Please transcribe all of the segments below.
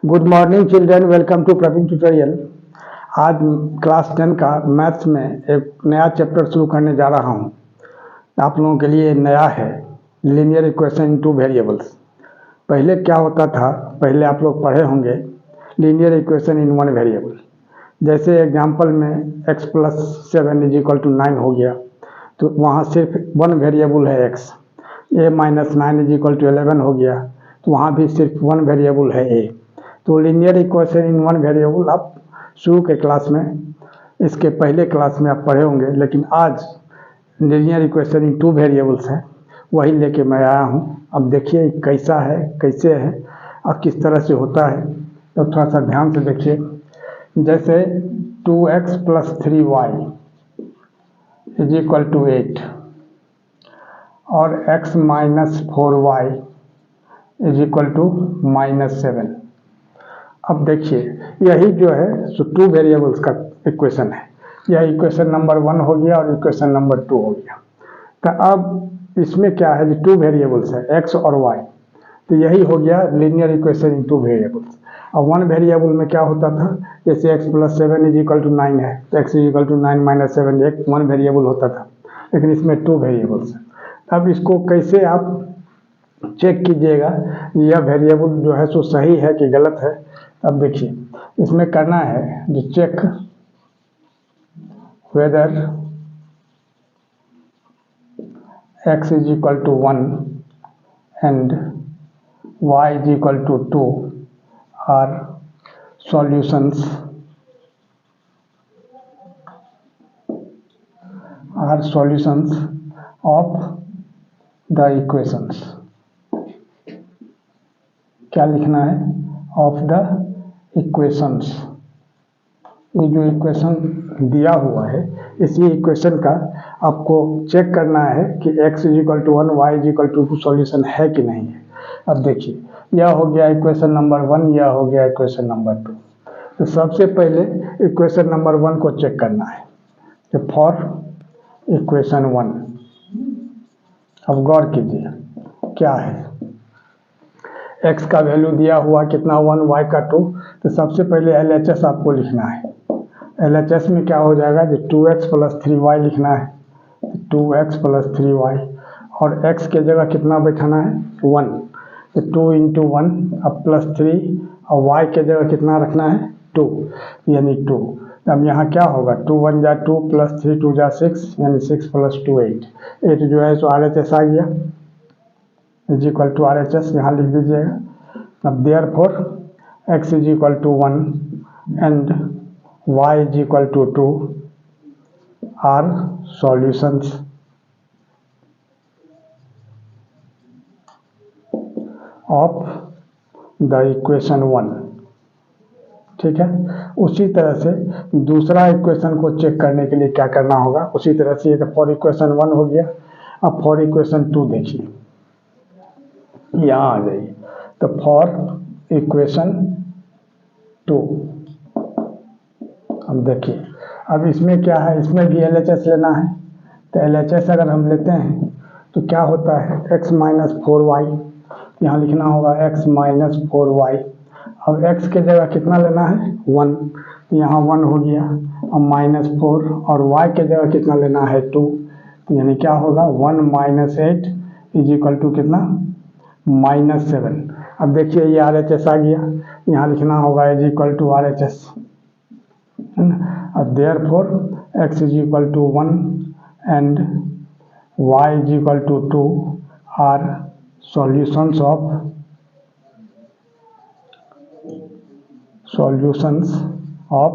Good morning children, welcome to Praveen tutorial. आज class 10 का maths में एक नया चैप्टर शुरू करने जा रहा हूँ। आप लोगों के लिए नया है, linear equation in two variables. पहले क्या होता था, पहले आप लोग पढ़े होंगे linear equation in one variable. जैसे एग्जांपल में x + 7 = 9 हो गया, तो वहाँ सिर्फ वन वेरिएबल है x। a - 9 = 11 हो गया, तो वहाँ भी सिर्फ वन वेरिएबल है a। तो linear equation in one variable आप शुरू के क्लास में, इसके पहले क्लास में आप पढ़े होंगे, लेकिन आज linear equation in two variables है, वही लेके मैं आया हूँ। अब देखिए कैसा है, कैसे है और किस तरह से होता है, तो थोड़ा सा ध्यान से देखिए। जैसे 2x + 3y = 8 और x - 4y = -7। अब देखिए यही जो है सो टू वेरिएबल्स का इक्वेशन है। यह इक्वेशन नंबर 1 हो गया और इक्वेशन नंबर 2 हो गया। तो अब इसमें क्या है, जो टू वेरिएबल्स है x और y, तो यही हो गया linear equation in two variables. अब वन वेरिएबल में क्या होता था, जैसे x + 7 = 9 है, तो x = 9 - 7 एक वन वेरिएबल होता था, लेकिन इसमें टू वेरिएबल्स है। अब इसको कैसे आप चेक कीजिएगा यह वेरिएबल जो है सो सही है कि गलत है। अब देखिए इसमें करना है जो check whether x = 1 and y = 2 are solutions of the equations. क्या लिखना है, ऑफ द इक्वेशंस। ये जो इक्वेशन दिया हुआ है, इसी इक्वेशन का आपको चेक करना है कि x = 1 y = 2 सॉल्यूशन है कि नहीं है। अब देखिए यह हो गया इक्वेशन नंबर 1, यह हो गया इक्वेशन नंबर 2। तो सबसे पहले इक्वेशन नंबर 1 को चेक करना है, तो फॉर इक्वेशन 1। अब गौर कीजिए क्या है, x का वैल्यू दिया हुआ कितना 1, y का 2। तो सबसे पहले LHS आपको लिखना है। LHS में क्या हो जाएगा, जो 2x + 3y लिखना है, 2x + 3y, और x के जगह कितना बैठाना है 1, तो 2 × 1 अब +3, और y के जगह कितना रखना है 2, यानी 2। अब यहाँ क्या होगा, 2 × 1 = 2 + 3 × 2 = 6, यानी 6 + 2 8। 8 जो है सो RHS आ गया, RHS यहाँ लिख दीजिएगा। अब therefore x = 1 and y = 2 are solutions of the equation 1। ठीक है, उसी तरह से दूसरा इक्वेशन को चेक करने के लिए क्या करना होगा, उसी तरह से ये तो फॉर इक्वेशन 1 हो गया। अब फॉर इक्वेशन 2 देखिए, यहाँ आ जाइए, तो फॉर इक्वेशन 2। अब देखिए, अब इसमें क्या है, इसमें भी LHS लेना है। तो LHS अगर हम लेते हैं तो क्या होता है, x - 4y, यहाँ लिखना होगा x - 4y। अब x के जगह कितना लेना है 1, तो यहाँ 1 हो गया। अब -4, और y के जगह कितना लेना है 2, तो यानी क्या होगा 1 - 8 = कितना -7। अब देखिए ये RHS आ गया, यहाँ लिखना होगा RHS, है ना। अब therefore x = 1 and y = 2 are solutions of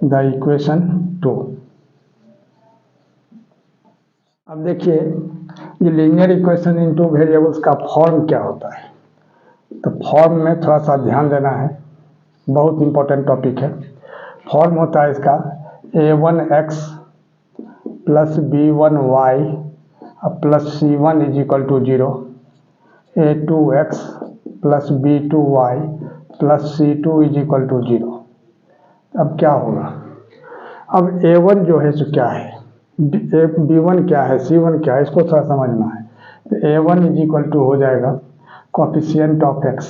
the equation 2। अब देखिए ये linear equation in two variables का फॉर्म क्या होता है। तो फॉर्म में थोड़ा सा ध्यान देना है, बहुत इंपॉर्टेंट टॉपिक है। फॉर्म होता है इसका a1x + b1y + c1 = 0, a2x + b2y + c2 = 0। अब क्या होगा, अब a1 जो है सो क्या है, b1 क्या है, c1 क्या है, इसको थोड़ा समझना है। तो a1 = हो जाएगा coefficient of x,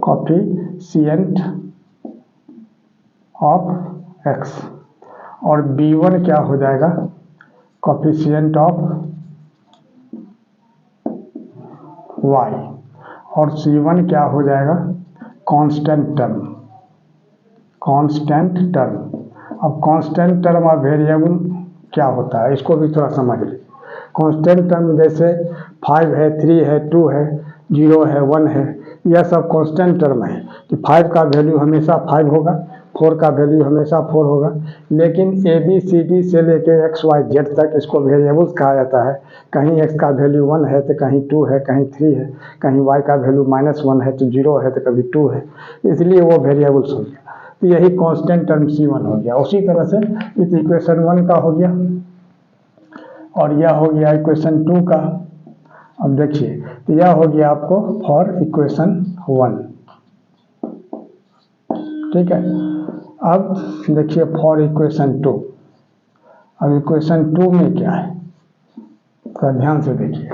coefficient of x, और b1 क्या हो जाएगा, कोफिशिएंट ऑफ y, और c1 क्या हो जाएगा, कांस्टेंट टर्म। अब कांस्टेंट टर्म और वेरिएबल क्या होता है, इसको भी थोड़ा समझ लीजिए। कांस्टेंट टर्म जैसे 5 है, 3 है, 2 है, 0 है, 1 है, यह सब कांस्टेंट टर्म है कि 5 का वैल्यू हमेशा 5 होगा, 4 का वैल्यू हमेशा 4 होगा। लेकिन ABCD से लेके XYZ तक इसको वेरिएबल्स कहा जाता है। कहीं x का वैल्यू 1 है तो कहीं 2 है, कहीं 3 है, कहीं y का वैल्यू -1 है तो 0 है तो कभी 2 है, इसलिए वो वेरिएबल्स हो गया। तो यही कांस्टेंट टर्म C1 हो गया। उसी तरह से इस इक्वेशन 1 का हो गया, और यह हो गया इक्वेशन 2 का। अब देखिए, तो यह हो गया आपको फॉर इक्वेशन 1, ठीक है। अब देखिए फॉर इक्वेशन 2। अब इक्वेशन 2 में क्या है, तो ध्यान से देखिए।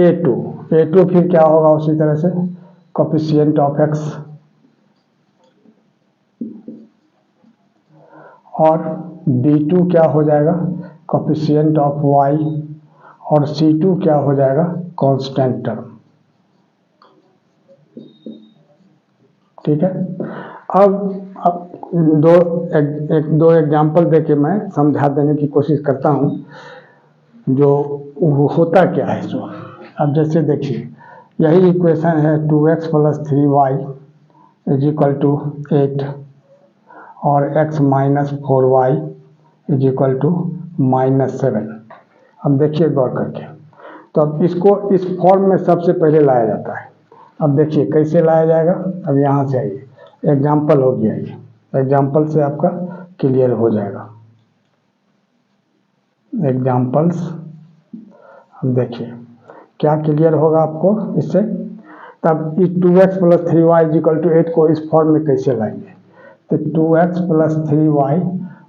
A2 फिर क्या होगा, उसी तरह से कोफिशिएंट ऑफ x, और B2 क्या हो जाएगा, कोफिशिएंट ऑफ y, और C2 क्या हो जाएगा, कांस्टेंट टर्म, ठीक है। अब दो एग्जाम्पल देके मैं समझा देने की कोशिश करता हूँ जो होता क्या है इसमें। अब जैसे देखिए, यही इक्वेशन है 2x + 3y = 8 और x - 4y = -7। अब देखिए गौर करके, तो अब इसको इस फॉर्म में सबसे पहले लाया जाता है। अब देखिए कैसे लाया जाएगा। अब यहाँ से आइए, एग्जाम्पल हो गया, ये एग्जाम्पल से आपका क्लियर हो जाएगा। एग्जाम्पल्स, अब देखिए क्या क्लियर होगा आपको इससे। तब इस 2x + 3y = 8 को इस फॉर्म में कैसे लाएंगे, तो 2x + 3y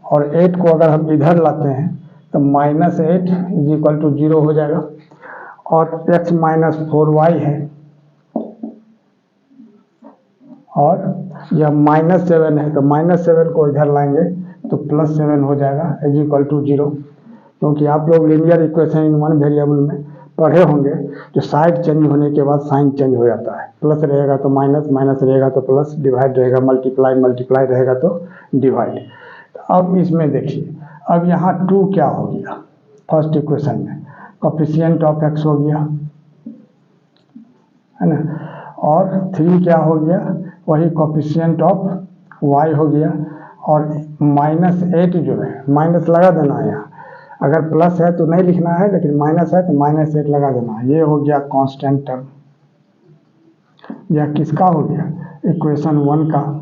और 8 को अगर हम इधर लाते हैं तो -8 = 0 हो जाएगा, और x - 4y है, और यह -7 है, तो -7 को इधर लाएंगे तो +7 हो जाएगा = 0। क्योंकि आप लोग linear equation in one variable में पढ़े होंगे, जो साइड चेंज होने के बाद साइन चेंज हो जाता है। प्लस रहेगा तो माइनस, माइनस रहेगा तो प्लस, डिवाइड रहेगा मल्टीप्लाई, मल्टीप्लाई रहेगा तो डिवाइड। अब इसमें देखिए, अब यहाँ 2 क्या हो गया, फर्स्ट इक्वेशन में कोफिशिएंट ऑफ x हो गया, है ना, और 3 क्या हो गया, वही कोफिशिएंट ऑफ y हो गया, और -8 जो है, माइनस लगा देना है यहाँ, अगर प्लस है तो नहीं लिखना है, लेकिन माइनस है तो -8 लगा देना है। ये हो गया कांस्टेंट टर्म। यह किसका हो गया, इक्वेशन 1 का।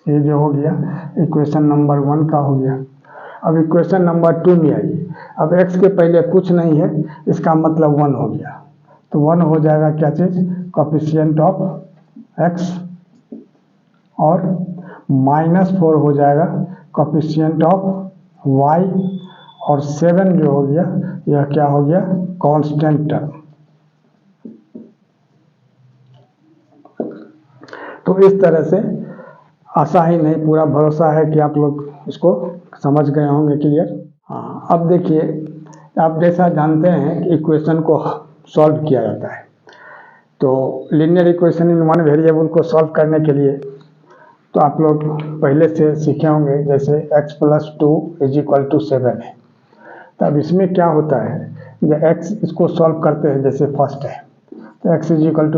ये जो हो गया इक्वेशन नंबर 1 का हो गया। अब इक्वेशन नंबर 2 में आइए। अब x के पहले कुछ नहीं है, इसका मतलब 1 हो गया, तो 1 हो जाएगा क्या चीज़, कोफिशिएंट ऑफ x, और -4 हो जाएगा कोफिशिएंट ऑफ y, और 7 जो हो गया, यह क्या हो गया, कांस्टेंट टर्म। तो इस तरह से आशा ही नहीं, पूरा भरोसा है कि आप लोग इसको समझ गए होंगे क्लियर। हाँ, अब देखिए, आप जैसा जानते हैं कि इक्वेशन को सॉल्व किया जाता है, तो linear equation in one variable को सॉल्व करने के लिए तो आप लोग पहले से सीखे होंगे, जैसे x + 2 = 7 है। तब इसमें क्या होता है, जब x इसको सॉल्व करते हैं, जैसे फर्स्ट है तो x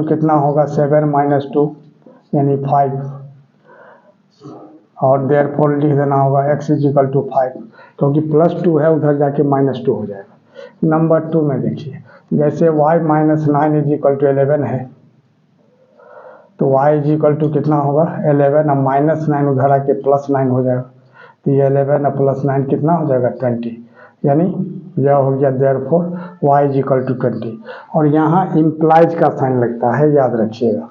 = कितना होगा, 7 - 2 यानी 5, और देयरफॉर लिख देना होगा x = 5, क्योंकि +2 है, उधर जाके -2 हो जाएगा। नंबर 2 में देखिए, जैसे y - 9 = 11 है, तो y = कितना होगा, 11, अब -9 उधर आके +9 हो जाएगा, तो ये 11 और +9 कितना हो जाएगा, 20, यानी यह हो गया देयरफॉर y = 20। और यहाँ इम्प्लाइज का साइन लगता है, याद रखिएगा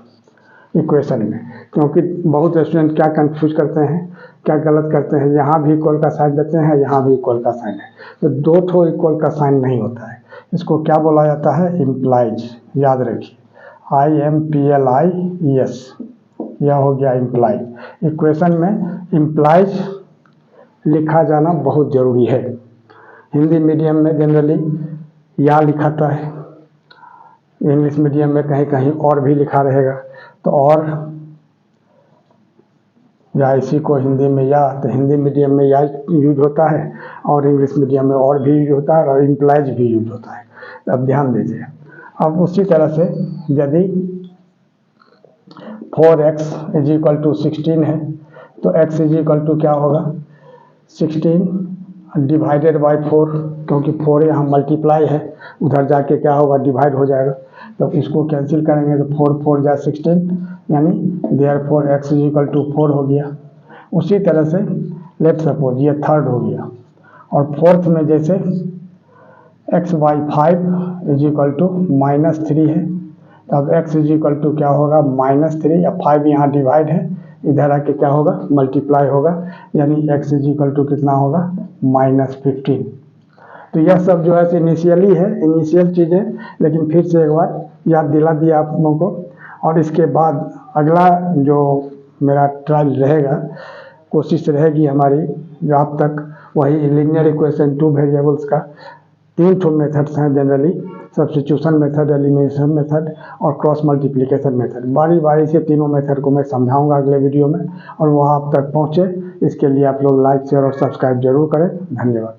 इक्वेशन में, क्योंकि बहुत स्टूडेंट क्या कंफ्यूज करते हैं, क्या गलत करते हैं, यहाँ भी इक्वल का साइन देते हैं, यहाँ भी इक्वल का साइन है, तो दो ठो इक्वल का साइन नहीं होता है, इसको क्या बोला जाता है, इम्प्लाइज। याद रखिए, IMPLIES, यह हो गया इम्प्लाइज। इक्वेशन में इम्प्लाइज लिखा जाना बहुत ज़रूरी है। हिंदी मीडियम में जनरली या लिखाता है, इंग्लिश मीडियम में कहीं कहीं और भी लिखा रहेगा। तो और या इसी को हिंदी में या, तो हिंदी मीडियम में या यूज होता है और इंग्लिश मीडियम में और भी यूज होता है और इम्प्लाइज भी यूज होता है। अब ध्यान दीजिए। अब उसी तरह से यदि 4x इज इक्वल टू 16 है तो x इज इक्वल टू क्या होगा, 16 डिवाइडेड बाई 4, क्योंकि 4 यहाँ मल्टीप्लाई है, उधर जाके क्या होगा, डिवाइड हो जाएगा। तो इसको कैंसिल करेंगे तो 4 4 जा 16, यानी therefore x is equal to 4 हो गया। उसी तरह से लेट सपोज ये थर्ड हो गया, और फोर्थ में जैसे x by 5 is equal to -3 है, तब x इज इक्वल टू क्या होगा, -3, या 5 यहाँ डिवाइड है, इधर आके क्या होगा, मल्टीप्लाई होगा, यानी x इज इक्वल टू कितना होगा, -15। तो यह सब जो है इनिशियली है, इनिशियल चीज़ें, लेकिन फिर से एक बार याद दिला दिया आप लोगों को। और इसके बाद अगला जो मेरा ट्रायल रहेगा, कोशिश रहेगी हमारी जो अब तक, वही लीनियर इक्वेशन 2 वेरिएबल्स का 3 ठो मेथड्स हैं generally, substitution method, elimination method और क्रॉस मल्टीप्लिकेशन मेथड। बारी बारी से तीनों मेथड को मैं समझाऊंगा अगले वीडियो में, और वह आप तक पहुँचे इसके लिए आप लोग लाइक, शेयर और सब्सक्राइब जरूर करें। धन्यवाद।